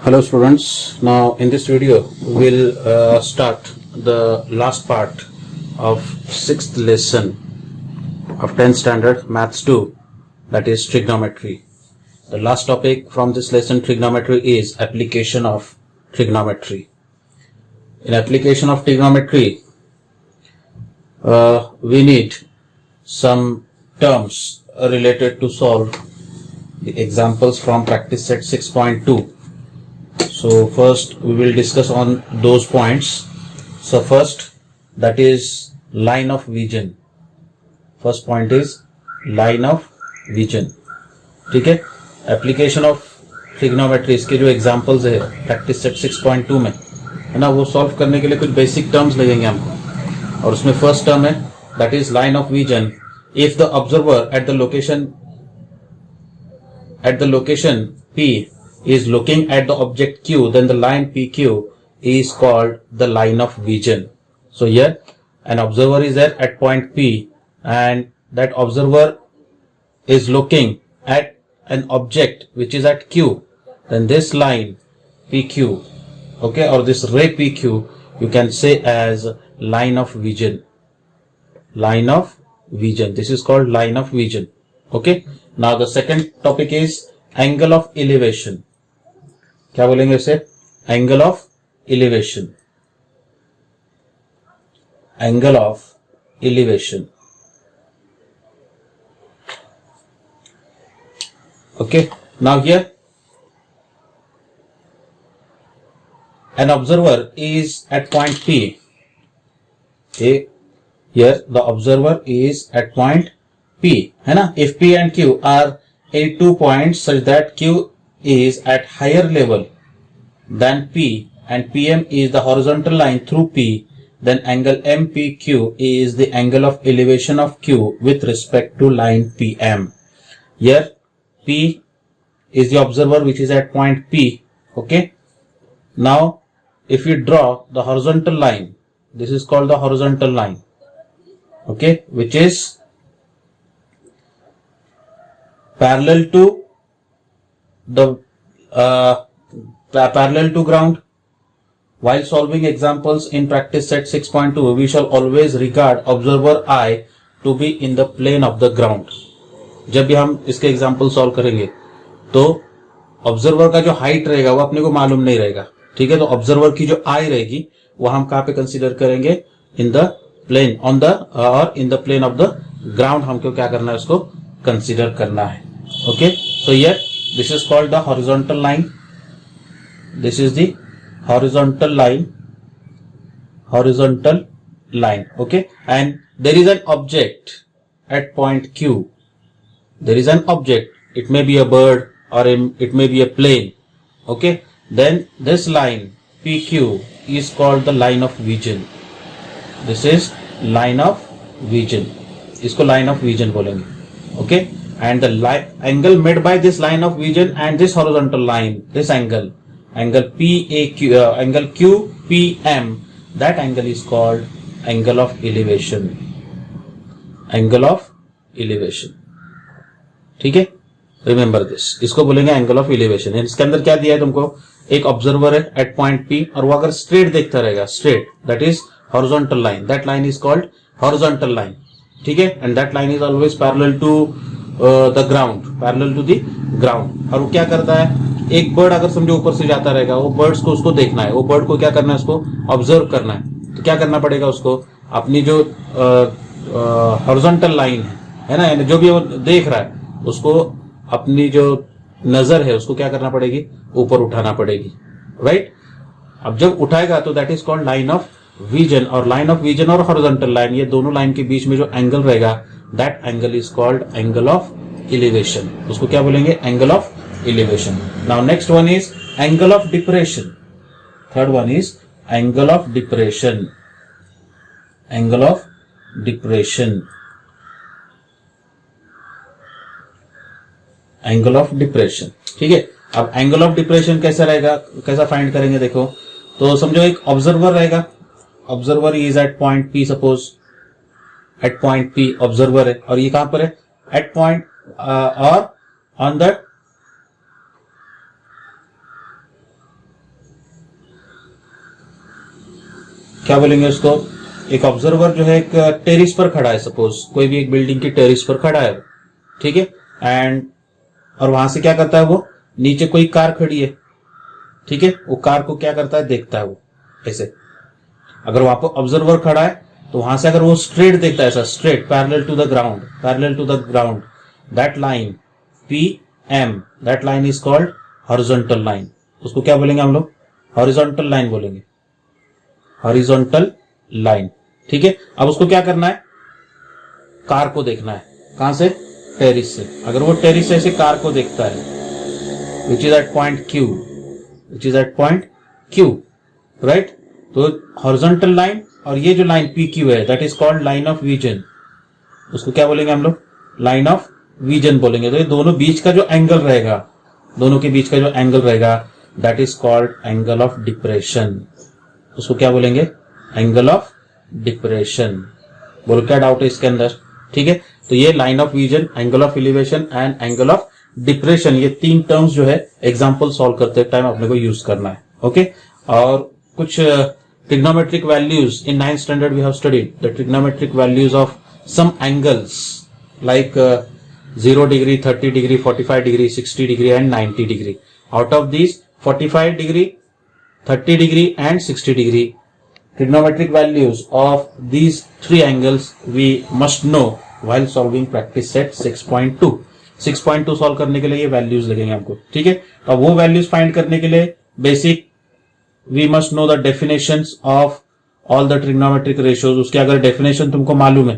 Hello students, now in this video we'll start the last part of 6th lesson of 10th standard maths 2, that is trigonometry. The last topic from this lesson, trigonometry, is application of trigonometry. In application of trigonometry we need some terms related to solve the examples from practice set 6.2. So first we will discuss on those points. So first, that is line of vision. First point is line of vision. ठीक है, application of trigonometry, इसके जो examples है practice set 6.2 में है ना, वो solve करने के लिए कुछ बेसिक टर्म्स लगेंगे हमको, और उसमें फर्स्ट टर्म है that is line of vision. If the observer at the location P is looking at the object Q, then the line PQ is called the line of vision. So here an observer is there at point P and that observer is looking at an object which is at Q, then this line PQ, okay, or this ray PQ you can say as line of vision. Line of vision, this is called line of vision. Okay, now the second topic is angle of elevation. क्या बोलेंगे उसे? Angle of elevation. Angle of elevation. Okay, now here an observer is at point P. Okay, here the observer is at point P, है ना. If P and Q are a 2 points such that Q is at higher level than P and PM is the horizontal line through P, then angle MPQ is the angle of elevation of Q with respect to line PM. Here P is the observer which is at point P. Okay, now if you draw the horizontal line, this is called the horizontal line, okay, which is parallel to the parallel to ground. While solving examples in practice set 6.2 we shall always regard observer eye to be in the plane of the ground. जब भी हम इसके example solve करेंगे तो observer का जो height रहेगा वो अपने को मालूम नहीं रहेगा, ठीक है. तो ऑब्जर्वर की जो आई रहेगी वो हम कहाँ पे कंसीडर करेंगे? In the plane on the और in the plane of the ground हमको क्या करना है? उसको कंसीडर करना है. Okay, so here this is called the horizontal line. This is the horizontal line. Okay, and there is an object at point Q. There is an object, it may be a bird or it may be a plane. Okay, then this line PQ is called the line of vision. This is line of vision, इसको line of vision बोलेंगे. Okay, and the angle made by this line of vision and this horizontal line, this angle PAQ, angle QPM, that angle is called angle of elevation. Angle of elevation, ठीक है. Remember this, इसको बोलेंगे angle of elevation. इसके अंदर क्या दिया है तुमको? एक ऑब्जर्वर है एट पॉइंट P और वो अगर स्ट्रेट देखता रहेगा, straight, that is horizontal line, that line is called horizontal line, ठीक है. And that line is always parallel to the ground, parallel to the ground. और वो क्या करता है? एक बर्ड अगर समझो ऊपर से जाता रहेगा, वो बर्ड्स को उसको देखना है, वो बर्ड को क्या करना है? उसको ऑब्जर्व करना है. तो क्या करना पड़ेगा उसको? अपनी जो हॉरिजॉन्टल लाइन है ना, जो भी वो देख रहा है उसको अपनी जो नजर है उसको क्या करना पड़ेगी? ऊपर उठाना पड़ेगी, राइट. अब जब उठाएगा तो that is called line of vision. और लाइन ऑफ विजन और हॉरिजॉन्टल लाइन, ये दोनों लाइन के बीच में जो एंगल रहेगा, that angle is called angle of elevation. उसको क्या बोलेंगे? Angle of elevation. Now next one is angle of depression. Third one is angle of depression. Angle of depression. Angle of depression, ठीक है. अब एंगल ऑफ डिप्रेशन कैसा रहेगा, कैसा find करेंगे? देखो, तो समझो एक ऑब्जर्वर रहेगा, observer is at point P, suppose at point P observer है, और ये कहां पर है? एट पॉइंट और ऑन दैट क्या बोलेंगे उसको, एक ऑब्जर्वर जो है एक टेरिस पर खड़ा है, सपोज कोई भी एक बिल्डिंग की टेरिस पर खड़ा है, ठीक है, एंड और वहां से क्या करता है वो, नीचे कोई कार खड़ी है, ठीक है, वो कार को क्या करता है, देखता है वो ऐसे। अगर वहां पर ऑब्जर्वर खड़ा है तो वहां से अगर वो स्ट्रेट देखता है, ऐसा straight parallel to the ground, that line P M, that line is called horizontal line. उसको क्या बोलेंगे हम लोग, हॉरिजॉन्टल लाइन बोलेंगे, हॉरिजॉन्टल लाइन, ठीक है। अब उसको क्या करना है, कार को देखना है, कहां से, टेरिस से। अगर वो टेरिस से ऐसे कार को देखता है which is at point Q, right, तो हॉरिजॉन्टल लाइन और ये जो लाइन पी क्यू है that is called line of vision. उसको क्या बोलेंगे हम लोग, लाइन ऑफ विजन बोलेंगे। तो ये दोनों बीच का जो एंगल रहेगा, दोनों के बीच का जो एंगल रहेगा that is called angle of depression. उसको क्या बोलेंगे, एंगल ऑफ डिप्रेशन। बोलो क्या डाउट है इसके अंदर, ठीक है। तो ये line of vision, angle of elevation and angle of depression, ये तीन टर्म्स जो है एग्जांपल सॉल्व करते टाइम अपने को यूज करना है, ओके। और कुछ trigonometric values in 9th standard we have studied the trigonometric values of some angles like 0 degree, 30 degree, 45 degree, 60 degree and 90 degree. Out of these 45 degree, 30 degree and 60 degree trigonometric values of these three angles we must know while solving practice set 6.2. 6.2 solve करने के लिए ये values लगेंगे हमको, ठीक है। अब वो वैल्यूज फाइंड करने के लिए basic we must know the definitions of all the trigonometric ratios. उसके अगर डेफिनेशन तुमको मालूम है,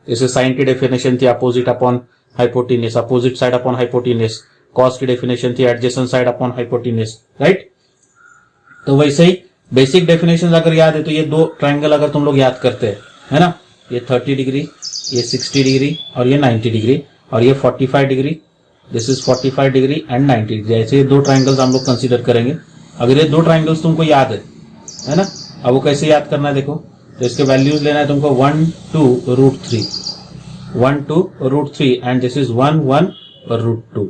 जैसे साइन की डेफिनेशन थी opposite upon hypotenuse, opposite side upon hypotenuse, cos की डेफिनेशन थी adjacent side upon hypotenuse, right. तो वैसे ही बेसिक डेफिनेशन अगर याद है तो ये दो ट्रायंगल अगर तुम लोग याद करते हैं, है ना, ये 30 डिग्री, ये 60 डिग्री और ये 90 डिग्री और ये 45 degree, this is 45 degree and 90 degree, ऐसे ये दो ट्रायंगल्स हम लोग कंसीडर करेंगे। अगर ये दो ट्रायंगल्स तुमको याद है ना, अब वो कैसे याद करना है देखो, तो इसके वैल्यूज लेना है तुमको 1 2 root 3, 1 2 root 3 and this is 1 1 root 2।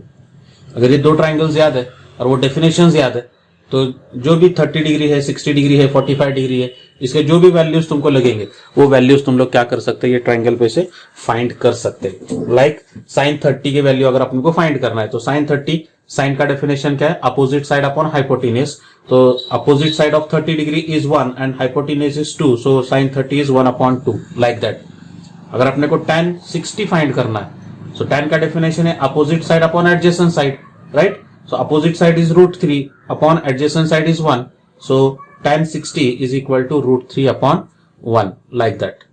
अगर ये दो ट्रायंगल्स याद है और वो डेफिनेशंस याद है तो जो भी 30 डिग्री है, 60 डिग्री है, 45 डिग्री है, इसके जो भी वैल्यूज तुमको लगेंगे वो वैल्यूज तुम लोग क्या कर सकते हैं, ये ट्रायंगल पे से फाइंड कर सकते हैं। लाइक साइन 30 की वैल्यू अगर अपने को फाइंड करना है तो साइन 30, साइन का डेफिनेशन क्या है, अपोजिट साइड अपॉन हाइपोटेन्यूज। तो opposite side of 30 degree is 1 and hypotenuse is 2, so sine 30 is 1 upon 2, like that. अगर अपने को tan 60 फाइंड करना है, सो tan का डेफिनेशन है opposite side upon adjacent side, right. So opposite side is root 3 upon adjacent side is 1, so tan 60 is equal to root 3 upon 1, like that.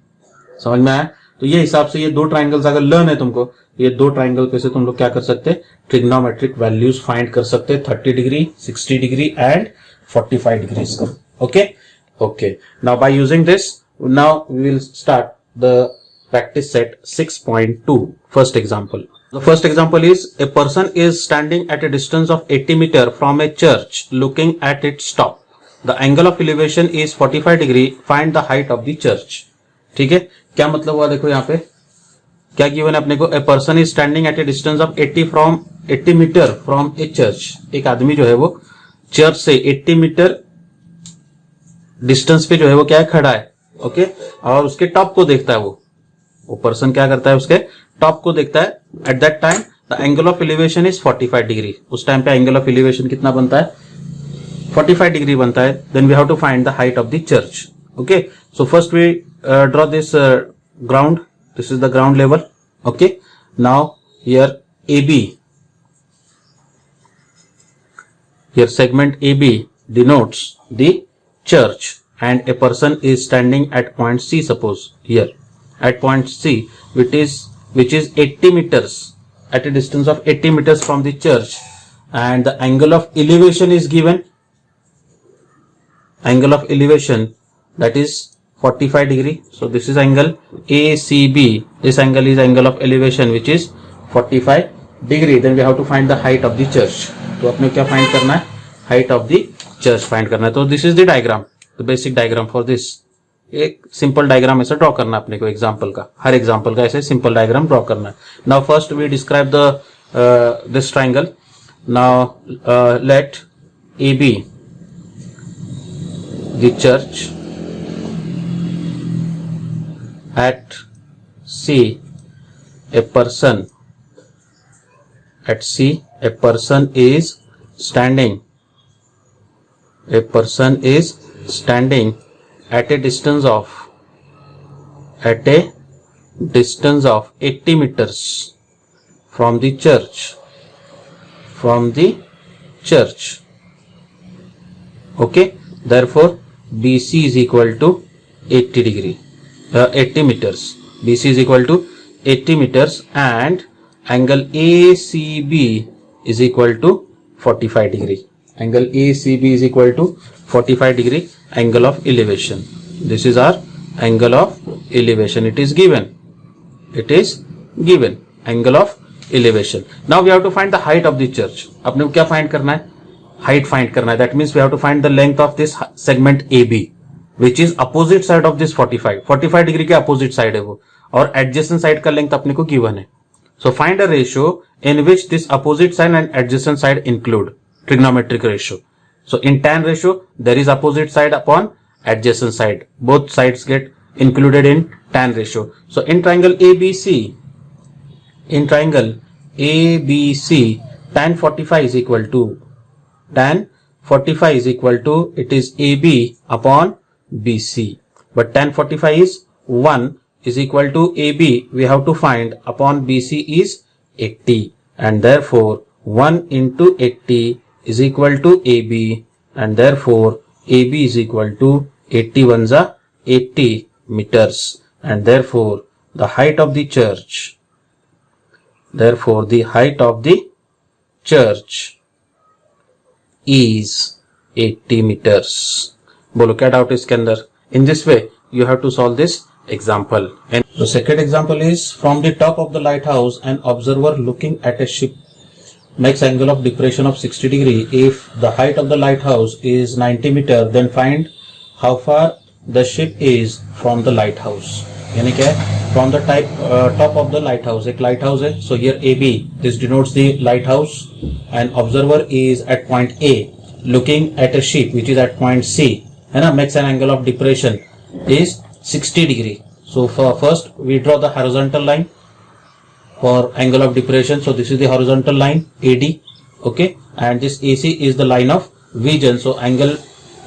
समझ में आया। तो ये हिसाब से ये दो ट्रायंगल्स अगर लर्न है तुमको, ये दो ट्रायंगल पे से तुम लोग क्या कर सकते हैं, ट्रिग्नोमेट्रिक वैल्यूज फाइंड कर सकते हैं, 30 डिग्री, 60 डिग्री एंड 45 डिग्रीज का, okay. Now by using this, now we will start the practice set 6.2. First example. The first example is a person is standing at a distance of 80 meter from a church looking at its top. The angle of elevation is 45 degree. Find the height of the church. ठीक है, क्या मतलब हुआ देखो यहाँ पे क्या given है अपने को, a person is standing at a distance of 80 meter from a church. एक आदमी जो है वो चर्च से 80 मीटर डिस्टेंस पे जो है वो क्या है, खड़ा है, ओके। और उसके टॉप को देखता है, वो पर्सन क्या करता है, उसके टॉप को देखता है। At that time the angle of elevation is 45 degree. उस टाइम पे एंगल ऑफ एलिवेशन कितना बनता है, 45 डिग्री बनता है। Then we have to find the height of the church, okay. So first we draw this ground, this is the ground level, okay. Now here AB, here segment AB denotes the church and a person is standing at point C, suppose here at point C, which is 80 meters, at a distance of 80 meters from the church, and the angle of elevation is given, angle of elevation that is 45 degree. So this is angle ACB, this angle is angle of elevation which is 45 degree. Then we have to find the height of the church. तो अपने क्या find करना है, height of the church find करना है। तो this is the diagram, the basic diagram for this. एक simple diagram ऐसा ड्रॉ करना है अपने को, एग्जांपल का, हर एग्जांपल का ऐसे सिंपल डायग्राम ड्रॉ करना है। Now first we describe the this triangle. Now let AB the church at C a person is standing at a distance of 80 meters from the church. Okay, therefore BC is equal to 80 meters. BC is equal to 80 meters and angle ACB is equal to 45 degree. Angle ACB is equal to 45 degree angle of elevation. This is our angle of elevation. It is given. Angle of elevation. Now we have to find the height of the church. अपने को क्या find करना है? Height find करना है. That means we have to find the length of this segment AB, which is opposite side of this 45. 45 degree के opposite side है वो, और adjacent side का length अपने को given है. So find a ratio in which this opposite side and adjacent side include. Trigonometric ratio. So in tan ratio, there is opposite side upon adjacent side. Both sides get included in tan ratio. So in triangle ABC, tan 45 is equal to, it is AB upon BC. But tan 45 is 1 is equal to AB. We have to find upon BC is 80. And therefore 1 into 80 is equal to AB. And therefore AB is equal to 80 meters. And therefore the height of the church is 80 meters. बोलो क्या doubt इसके अंदर? In this way you have to solve this example. And the second example is, from the top of the lighthouse an observer looking at a ship makes angle of depression of 60 degree. If the height of the lighthouse is 90 meter, then find how far the ship is from the lighthouse. यानी क्या है? From the top of the lighthouse. एक lighthouse है. So here AB, this denotes the lighthouse, and observer is at point A looking at a ship which is at point C, है ना, makes an angle of depression is 60 degree. So for first we draw the horizontal line for angle of depression. So this is the horizontal line AD, okay, and this AC is the line of vision. So angle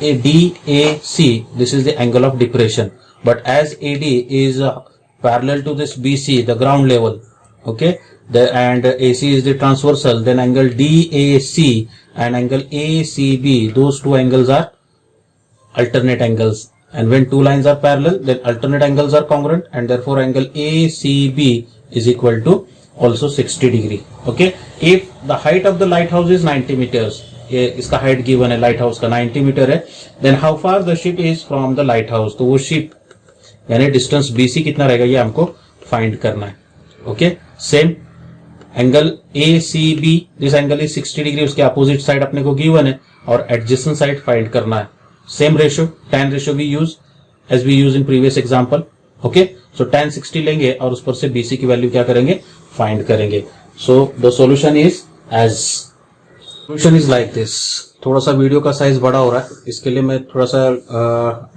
DAC, this is the angle of depression. But as AD is parallel to this BC, the ground level, okay, and AC is the transversal, then angle DAC and angle ACB, those two angles are alternate angles. And when two lines are parallel, then alternate angles are congruent, and therefore angle ACB is equal to also 60 degree. Okay, if the height of the lighthouse is 90 meters, इसका height given है lighthouse का 90 metre है, then how far the ship is from the lighthouse, तो वो ship यानी distance BC कितना रहेगा ये हमको फाइंड करना है. Okay, same angle ACB, this angle is 60 degree, उसके अपोजिट साइड अपने को गिवन है और एडजेसेंट साइड फाइंड करना है. Same ratio, tan ratio we use as we use in previous example. Okay, so tan 60 लेंगे और उस पर से BC की वैल्यू क्या करेंगे, फाइंड करेंगे. So the solution is like this. थोड़ा सा वीडियो का साइज बड़ा हो रहा है, इसके लिए मैं थोड़ा सा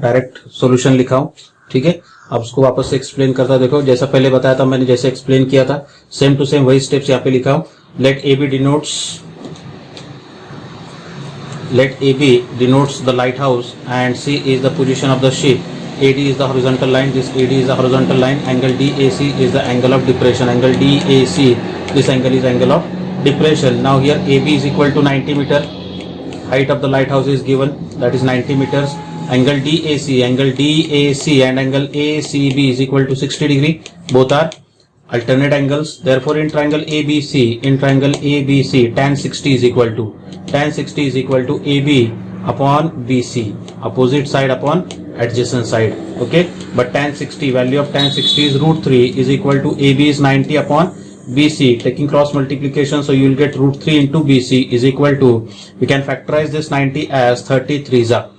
डायरेक्ट सॉल्यूशन लिखा हूं. ठीक है, अब उसको वापस से एक्सप्लेन करता देखो. जैसा पहले बताया था मैंने, जैसे एक्सप्लेन किया था सेम टू सेम वही स्टेप्स यहाँ पे लिखा हूं. Let AB denotes the lighthouse and C is the position of the ship. AD is the horizontal line, this AD is the horizontal line. Angle DAC is the angle of depression. Angle DAC, this angle is angle of depression. Now here AB is equal to 90 meter. Height of the lighthouse is given, that is 90 meters. Angle DAC and angle ACB is equal to 60 degree. Both are alternate angles. Therefore in triangle ABC, tan 60 is equal to AB upon BC, opposite side upon adjacent side. Okay, but value of tan 60 is √3 is equal to AB is 90 upon BC. Taking cross multiplication, so you will get √3 into BC is equal to, we can factorize this 90 as 33s are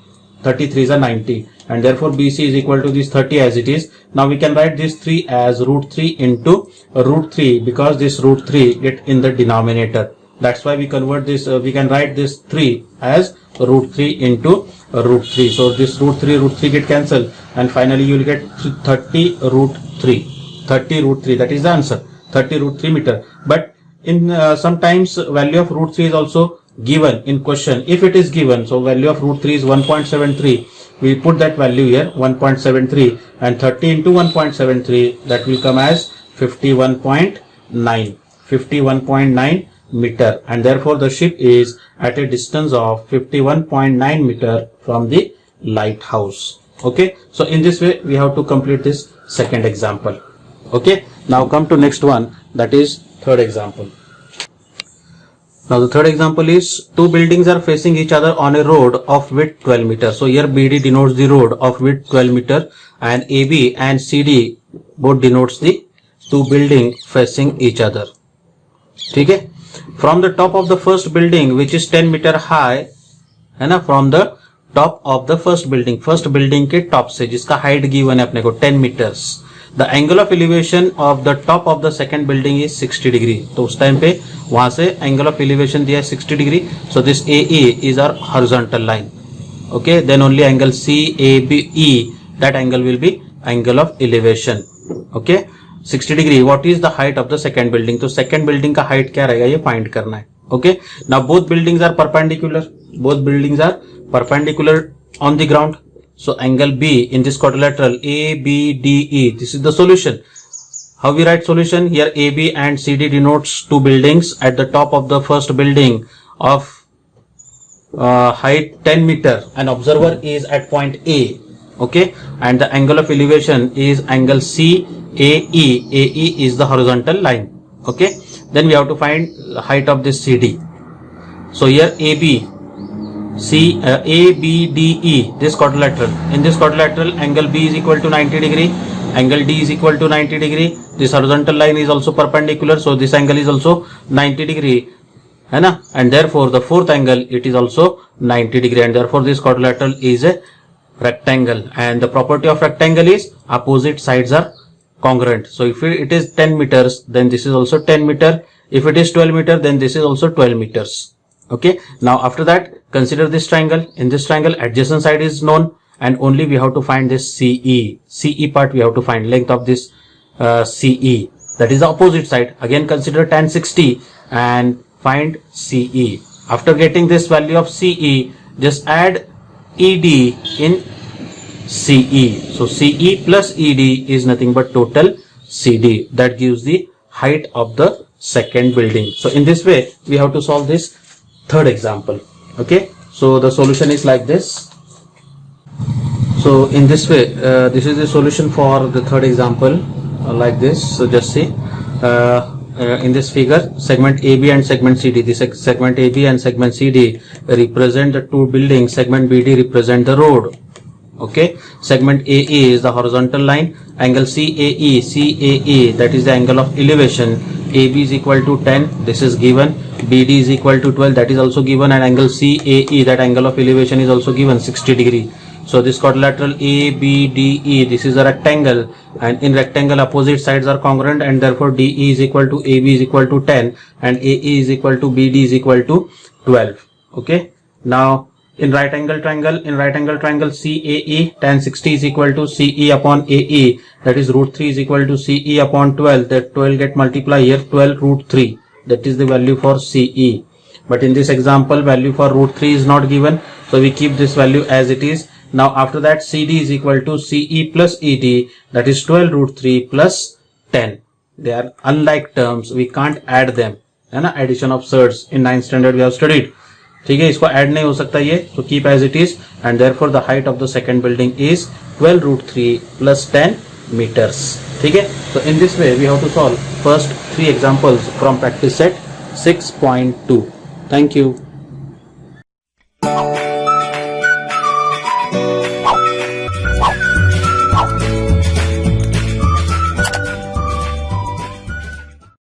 90, and therefore BC is equal to this 30 as it is. Now we can write this 3 as √3 into √3, because this √3 get in the denominator. That's why we convert this, we can write this 3 as root 3 into root 3. So this root 3 get cancelled, and finally you will get 30 root 3. 30 root 3, that is the answer, 30 root 3 meter. But in sometimes value of root 3 is also given in question. If it is given, so value of root 3 is 1.73. We put that value here, 1.73, and 30 into 1.73, that will come as 51.9 meter, and therefore the ship is at a distance of 51.9 meter from the lighthouse. Okay, so in this way we have to complete this second example. Okay, now come to next one, that is third example. Now the third example is two buildings are facing each other on a road of width 12 meters. So here BD denotes the road of width 12 meter, and AB and CD both denotes the two buildings facing each other. Okay? From the top of the first building, which is 10 meter high, है ना, from the top of the first building के top से, जिसका height given है अपने को 10 meters, the angle of elevation of the top of the second building is 60 degree. तो उस टाइम पे वहां से angle of elevation दिया है 60 degree. So this AE is our horizontal line. Okay, then only angle CABE, that angle will be angle of elevation. Okay, 60 degree. What is the height of the second building? तो second building का height क्या रहेगा, ये find करना है. Okay, now both buildings are perpendicular. Both buildings are perpendicular on the ground. So angle B in this quadrilateral ABDE, this is the solution. How we write solution? Here AB and CD denotes two buildings at the top of the first building of height 10 meter, and observer is at point A. Okay, and the angle of elevation is angle CAE. AE is the horizontal line. Okay, then we have to find the height of this CD. So here ABDE, this quadrilateral. In this quadrilateral, angle B is equal to 90 degree, angle D is equal to 90 degree. This horizontal line is also perpendicular, so this angle is also 90 degree, है ना? And therefore the fourth angle, it is also 90 degree, and therefore this quadrilateral is a rectangle. And the property of rectangle is opposite sides are congruent. So if it is 10 meters, then this is also 10 meter. If it is 12 meter, then this is also 12 meters. Okay, now after that, consider this triangle. In this triangle, adjacent side is known, and only we have to find this CE. CE part we have to find, length of this CE, that is the opposite side. Again consider tan 60 and find CE. After getting this value of CE, just add ED in CE. So CE plus ED is nothing but total CD. That gives the height of the second building. So in this way, we have to solve this third example. Okay, so the solution is like this. So in this way, this is the solution for the third example, like this. So just see, in this figure, segment AB and segment CD, this segment AB and segment CD represent the two buildings, segment BD represent the road. Okay, segment AE is the horizontal line, angle CAE, that is the angle of elevation. AB is equal to 10, this is given. BD is equal to 12, that is also given, and angle CAE, that angle of elevation, is also given, 60 degree. So this quadrilateral ABDE, this is a rectangle, and in rectangle opposite sides are congruent, and therefore DE is equal to AB is equal to 10, and AE is equal to BD is equal to 12. Okay, now in right angle triangle, CAE, tan 60 is equal to CE upon AE, that is root 3 is equal to CE upon 12, that 12 get multiplied here, 12 root 3, that is the value for CE. But in this example, value for root 3 is not given, so we keep this value as it is. Now after that, CD is equal to CE plus ED, that is 12 root 3 plus 10. They are unlike terms, we can't add them, है ना? Addition of surds in 9th standard we have studied. ठीक है, इसको add नहीं हो सकता ये, so keep as it is, and therefore the height of the second building is 12 root 3 plus 10 meters. ठीक है, so in this way we have to solve first 3 examples from practice set 6.2. Thank you.